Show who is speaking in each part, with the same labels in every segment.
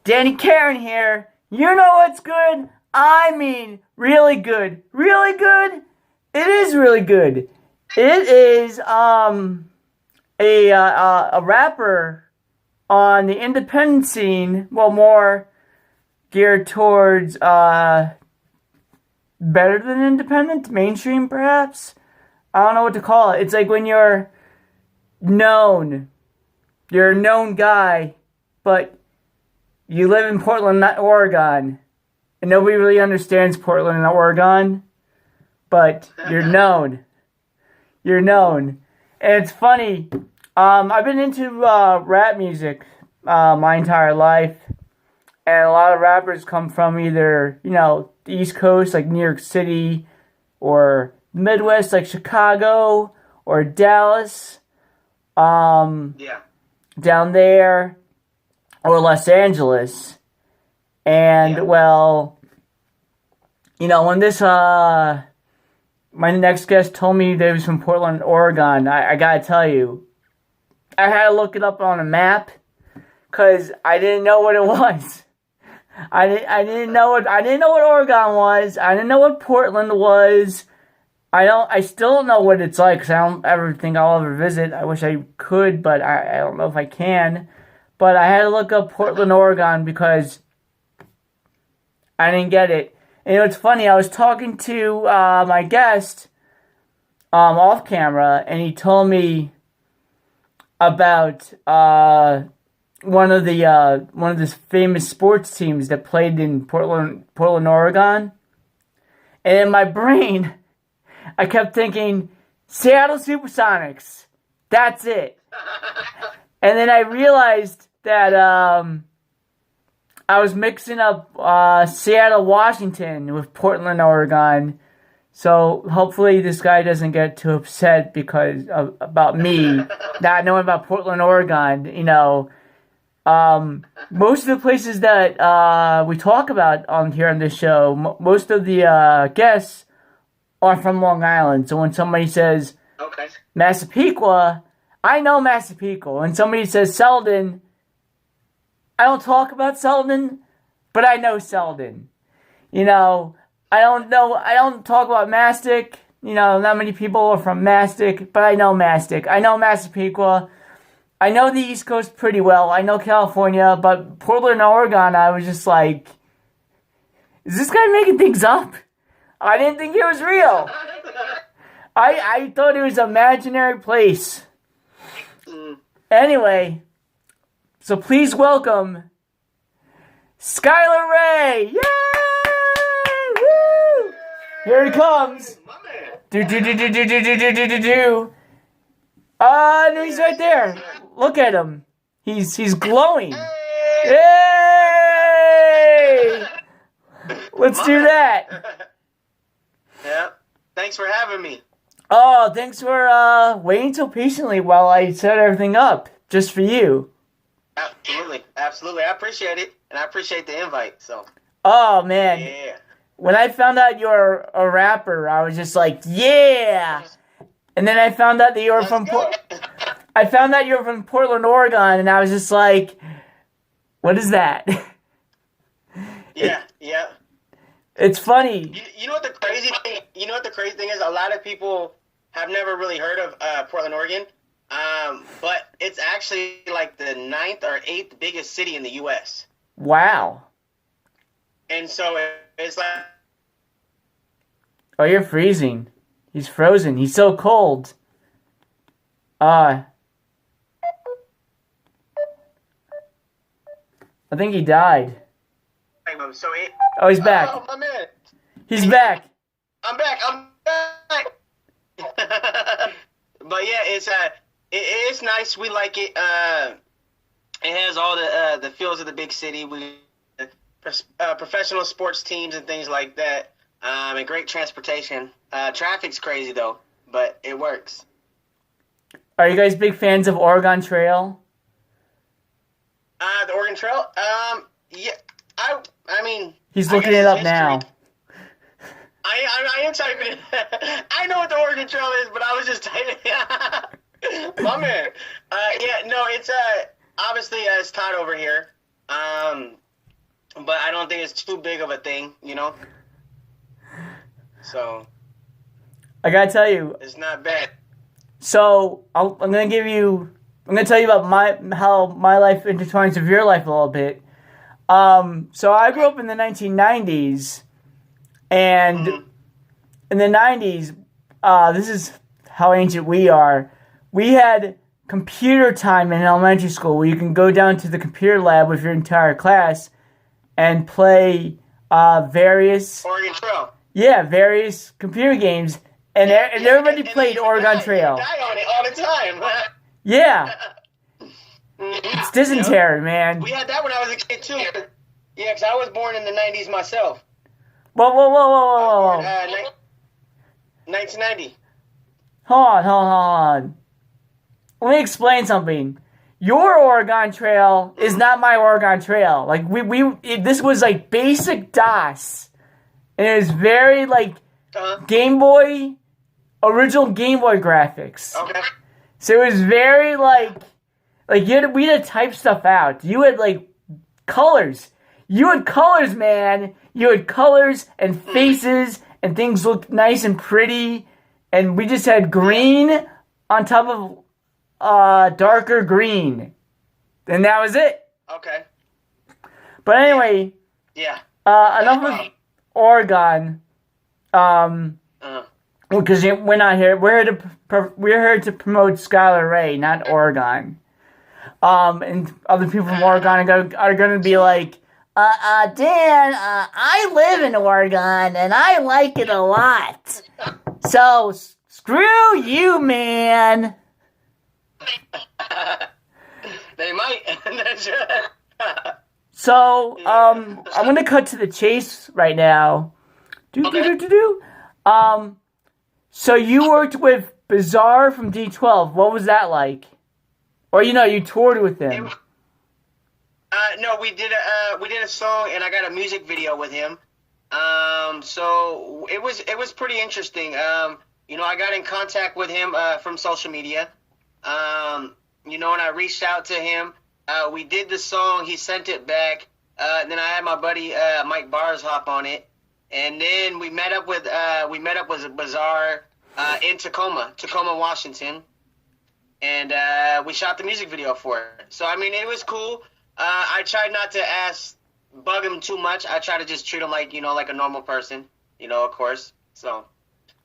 Speaker 1: Danny Karen here. You know what's good? I mean, really good. Really good? It is really good. It is a rapper on the independent scene, well, more geared towards better than independent, mainstream perhaps. I don't know what to call it. It's like when you're known. You're a known guy, but you live in Portland, Oregon, and nobody really understands Portland and Oregon, but you're known. You're known. And it's funny, I've been into rap music my entire life, and a lot of rappers come from either, the East Coast, like New York City, or the Midwest, like Chicago, or Dallas, down there, or Los Angeles. And, well, when this, my next guest told me they was from Portland, Oregon, I gotta tell you, I had to look it up on a map, because I didn't know what it was. I didn't know what Oregon was. I didn't know what Portland was. I still don't know what it's like, because I don't ever think I'll ever visit. I wish I could, but I don't know if I can. But I had to look up Portland, Oregon, because I didn't get it. And it's funny, I was talking to my guest off camera, and he told me about one of the famous sports teams that played in Portland, Oregon. And in my brain, I kept thinking, Seattle Supersonics. That's it. And then I realized that I was mixing up Seattle, Washington with Portland, Oregon. So hopefully this guy doesn't get too upset about me not knowing about Portland, Oregon. Most of the places that we talk about here on this show, most of the guests are from Long Island. So when somebody says Massapequa, I know Massapequa. When somebody says Selden, I don't talk about Selden, but I know Selden. I don't talk about Mastic. Not many people are from Mastic, but I know Mastic. I know Massapequa. I know the East Coast pretty well. I know California, but Portland, Oregon, I was just like, is this guy making things up? I didn't think it was real. I thought it was an imaginary place. Anyway, so please welcome Skylar Ray. Yay! Woo! Here he comes. Do. No, he's right there. Look at him. He's glowing. Yay! Let's do that.
Speaker 2: Yeah. Thanks for having me.
Speaker 1: Oh, thanks for waiting so patiently while I set everything up just for you.
Speaker 2: Absolutely. I appreciate it, and I appreciate the invite. So.
Speaker 1: Oh man.
Speaker 2: Yeah.
Speaker 1: When I found out you were a rapper, I was just like, yeah. And then I found out that you were from Portland, Oregon, and I was just like, what is that?
Speaker 2: Yeah.
Speaker 1: It's funny.
Speaker 2: You know what the crazy thing? You know what the crazy thing is? A lot of people have never really heard of Portland, Oregon, but it's actually like the 9th or 8th biggest city in the U.S.
Speaker 1: Wow.
Speaker 2: And so it's like,
Speaker 1: oh, you're freezing. He's frozen. He's so cold. I think he died. Oh, he's back.
Speaker 2: Oh, my man.
Speaker 1: He's back.
Speaker 2: I'm back. But yeah, it's nice. We like it. It has all the feels of the big city. We professional sports teams and things like that. And great transportation. Traffic's crazy though, but it works.
Speaker 1: Are you guys big fans of Oregon Trail?
Speaker 2: The Oregon Trail? Yeah. I mean,
Speaker 1: he's looking it up now.
Speaker 2: I am typing it. I know what the Oregon Trail is, but I was just typing. My man. Yeah, no, it's obviously it's Todd over here. but I don't think it's too big of a thing, you know. So
Speaker 1: I gotta tell you.
Speaker 2: it's not bad.
Speaker 1: So I'm gonna tell you about how my life intertwines with your life a little bit. So I grew up in the 1990s, and in the 90s, this is how ancient we are. We had computer time in elementary school where you can go down to the computer lab with your entire class and play various
Speaker 2: Oregon Trail.
Speaker 1: various computer games, and everybody played Oregon Trail.
Speaker 2: You die on it all the time.
Speaker 1: Yeah. It's dysentery, man.
Speaker 2: We had that when I was a kid too. Yeah, because I was born in the 90s myself.
Speaker 1: Whoa.
Speaker 2: 1990.
Speaker 1: Hold on. Let me explain something. Your Oregon Trail is not my Oregon Trail. Like, this was like basic DOS. And it was very like Game Boy, original Game Boy graphics.
Speaker 2: Okay.
Speaker 1: So it was very like we had to type stuff out. You had like colors. You had colors, man. You had colors and faces, and things looked nice and pretty. And we just had green on top of darker green. And that was it.
Speaker 2: Okay.
Speaker 1: But anyway,
Speaker 2: Yeah.
Speaker 1: enough of Oregon. Because we're not here. We're here to promote Skylar Ray, not Oregon. And other people from Oregon are going to be like, Dan, I live in Oregon and I like it a lot. So screw you, man.
Speaker 2: They might.
Speaker 1: So I'm going to cut to the chase right now. So you worked with Bizarre from D12. What was that like? Or you toured with him.
Speaker 2: No, we did a song, and I got a music video with him. So it was pretty interesting. I got in contact with him from social media. And I reached out to him. We did the song. He sent it back. Then I had my buddy Mike Bars hop on it, and then we met up with Bizarre in Tacoma, Washington, and we shot the music video for it. So I mean, it was cool. I tried not to bug him too much. I try to just treat him like a normal person, of course. So,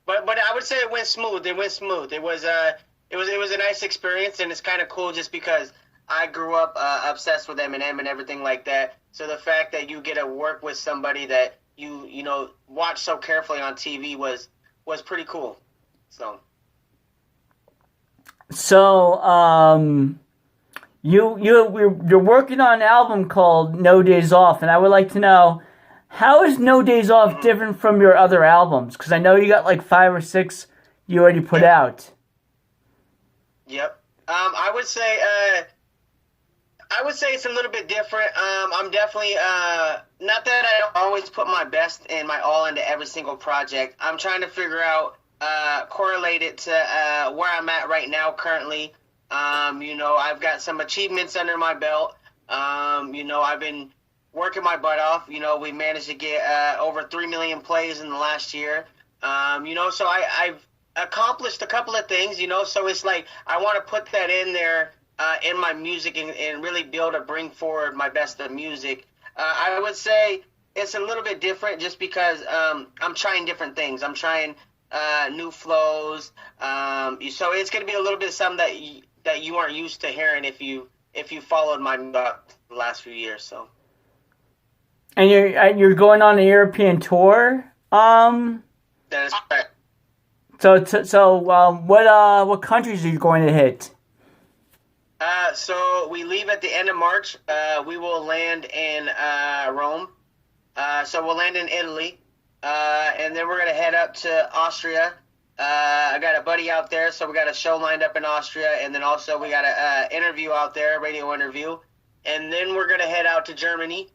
Speaker 2: but I would say it went smooth. It was a nice experience, and it's kind of cool just because I grew up obsessed with Eminem and everything like that. So the fact that you get to work with somebody that you watch so carefully on TV was pretty cool.
Speaker 1: So you're working on an album called No Days Off, and I would like to know, how is No Days Off different from your other albums? Because I know you got like 5 or 6 you already put out.
Speaker 2: Yep. I would say it's a little bit different. I'm definitely not that I don't always put my best and my all into every single project. I'm trying to figure out correlate it to where I'm at right now currently. I've got some achievements under my belt. I've been working my butt off. We managed to get over 3 million plays in the last year. So I've accomplished a couple of things, so it's like I want to put that in there in my music and really be able to bring forward my best of music. I would say it's a little bit different just because I'm trying different things. I'm trying new flows. So it's going to be a little bit of something that you aren't used to hearing if you followed my the last few years. So.
Speaker 1: And you're going on a European tour.
Speaker 2: That is correct.
Speaker 1: So what countries are you going to hit?
Speaker 2: So we leave at the end of March. We will land in Rome. So we'll land in Italy, and then we're gonna head up to Austria. I got a buddy out there, so we got a show lined up in Austria, and then also we got a interview out there, radio interview, and then we're gonna head out to Germany,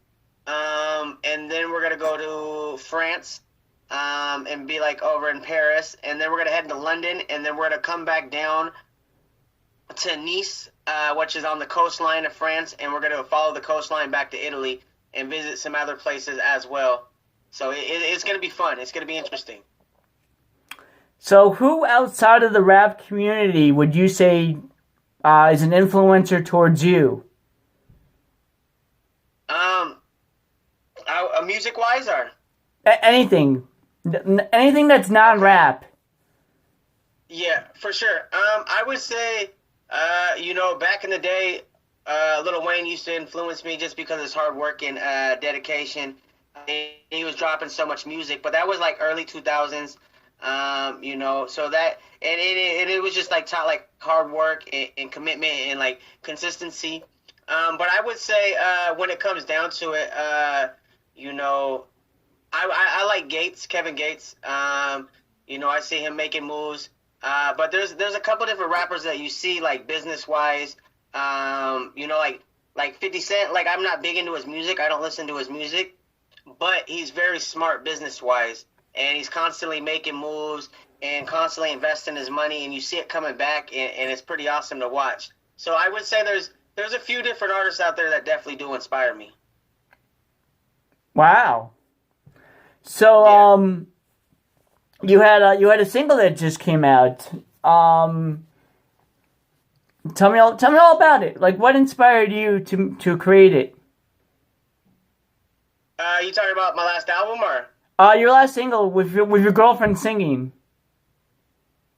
Speaker 2: and then we're gonna go to France, and be like over in Paris, and then we're gonna head to London, and then we're gonna come back down to Nice, which is on the coastline of France, and we're gonna follow the coastline back to Italy, and visit some other places as well. So it's going to be fun. It's going to be interesting.
Speaker 1: So who outside of the rap community would you say is an influencer towards you?
Speaker 2: Music-wise, or
Speaker 1: Anything. Anything that's non-rap.
Speaker 2: yeah, for sure. I would say, back in the day, Lil Wayne used to influence me just because of his hard work and dedication. He was dropping so much music, but that was like early 2000s. So that and it was just like taught like hard work and commitment and like consistency. But I would say when it comes down to it, I like Kevin Gates. I see him making moves. But there's a couple different rappers that you see like business wise, like 50 Cent. Like I'm not big into his music. I don't listen to his music, but he's very smart business wise, and he's constantly making moves and constantly investing his money, and you see it coming back, and it's pretty awesome to watch. So I would say there's a few different artists out there that definitely do inspire me.
Speaker 1: Wow. So
Speaker 2: Yeah.
Speaker 1: you had a single that just came out. Tell me all about it. Like, what inspired you to create it?
Speaker 2: You talking about my last album or?
Speaker 1: Your last single with your girlfriend singing.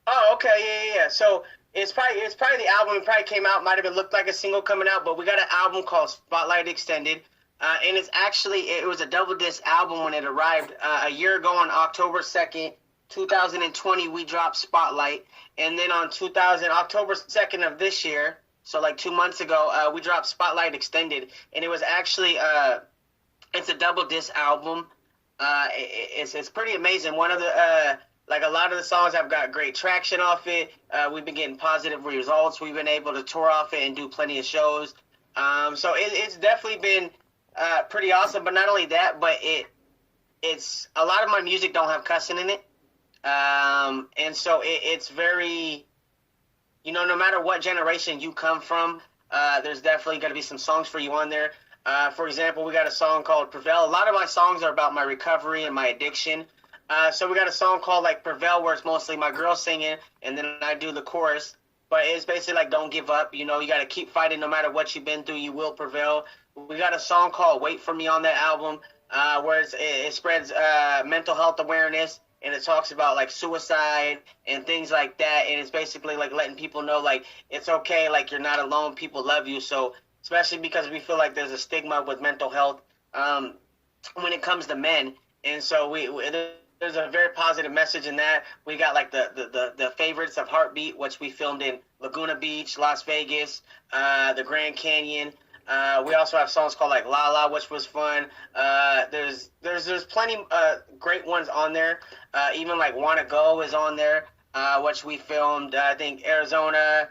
Speaker 2: Oh, okay, yeah. So it's probably the album. It probably came out. Might have looked like a single coming out, but we got an album called Spotlight Extended, and it was a double disc album when it arrived a year ago on October 2nd, 2020. We dropped Spotlight, and then on October 2nd of this year, so like 2 months ago, we dropped Spotlight Extended, and it was actually it's a double disc album. It's pretty amazing. One of the like a lot of the songs have got great traction off it. We've been getting positive results. We've been able to tour off it and do plenty of shows. So it's definitely been pretty awesome. But not only that, but it's a lot of my music don't have cussing in it, and so it's very, no matter what generation you come from, there's definitely going to be some songs for you on there. For example, we got a song called Prevail. A lot of my songs are about my recovery and my addiction. So we got a song called like Prevail, where it's mostly my girl singing, and then I do the chorus. But it's basically like don't give up. You got to keep fighting no matter what you've been through. You will prevail. We got a song called Wait For Me on that album, where it spreads mental health awareness, and it talks about like suicide and things like that. And it's basically like letting people know like it's okay, like you're not alone. People love you. So especially because we feel like there's a stigma with mental health when it comes to men. And so there's a very positive message in that. We got like the favorites of Heartbeat, which we filmed in Laguna Beach, Las Vegas, the Grand Canyon. We also have songs called like La La, which was fun. There's plenty great ones on there. Even like Wanna Go is on there, which we filmed. I think Arizona,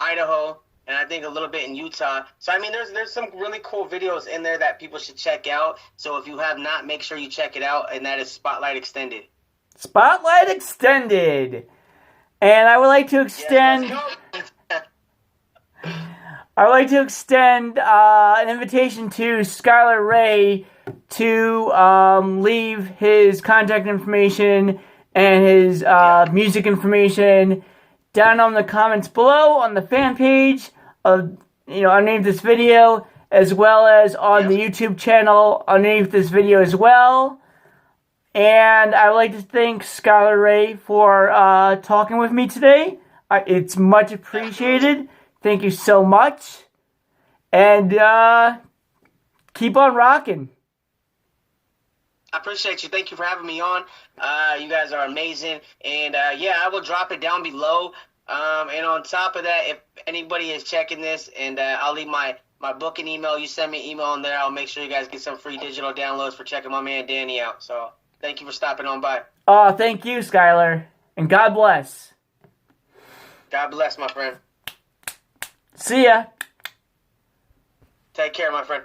Speaker 2: Idaho, and I think a little bit in Utah. So I mean, there's some really cool videos in there that people should check out. So if you have not, make sure you check it out, and that is Spotlight Extended.
Speaker 1: Spotlight Extended. And I would like to extend.
Speaker 2: Yes,
Speaker 1: I would like to extend an invitation to Skylar Ray to leave his contact information and his music information down on the comments below on the fan page of underneath this video, as well as on the YouTube channel underneath this video as well. And I would like to thank Skylar Ray for talking with me today. It's much appreciated. Thank you so much. And keep on rocking.
Speaker 2: I appreciate you. Thank you for having me on. You guys are amazing. And I will drop it down below. And on top of that, if anybody is checking this, and I'll leave my booking email. You send me an email on there. I'll make sure you guys get some free digital downloads for checking my man Danny out. So thank you for stopping on by.
Speaker 1: Oh, thank you, Skylar. And God bless.
Speaker 2: God bless, my friend.
Speaker 1: See ya.
Speaker 2: Take care, my friend.